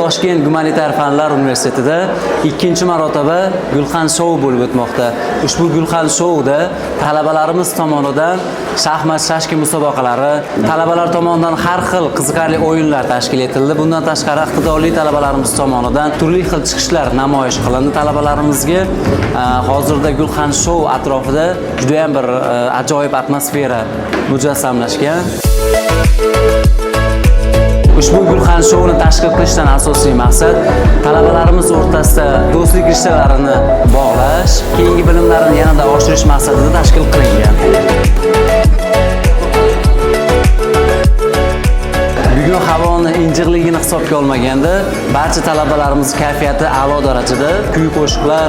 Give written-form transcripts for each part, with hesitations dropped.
Toshkent Gumanitar fanlar universitetida ikkinchi marotaba Gulxan shou bo'lib o'tmoqda. Ushbu Gulxan shouda talabalarimiz tomonidan shaxmat shashki musobaqalari, talabalar tomonidan har xil qiziqarli o'yinlar tashkil etildi. Bundan tashqari iqtidorli talabalarimiz tomonidan turli xil chiqishlar namoyish qilindi. Talabalarimizga hozirda Gulxan shou atrofida juda ham bir ajoyib atmosfera mujassamlashgan. Ushbu Gulxan shouni tashkil qilishdan asosiy maqsad talabalarimiz o'rtasida do'stlik rishtalarini bog'lash, keyingi bilimlarini yanada oshirish maqsadida tashkil qilingan. Bugun havoni injiqligini hisobga olmaganda, barcha talabalarimiz kayfiyati a'lo darajada, kuy-qo'shiqlar,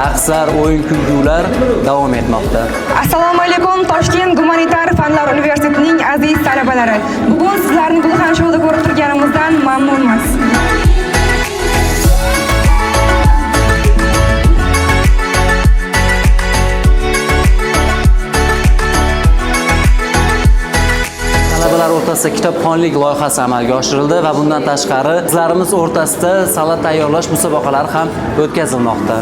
raqslar, o'yin-kulgular davom etmoqda. Assalomu alaykum, Toshkent Gumanitar fanlar universitetining aziz talabalari. Bugun sizlarni Gulxan shouda ko'rib turganimizdan mamnunmiz. Talabalar o'rtasida kitobxonlik loyihasi amalga oshirildi va bundan tashqari qizlarimiz o'rtasida salat tayyorlash musobaqalari ham o'tkazilmoqda.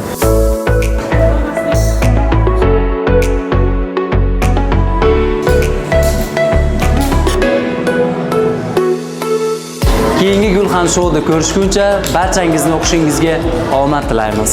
Keyingi Gulxan shouda ko'rishguncha barchangizni o'qishingizga omad tilaymiz.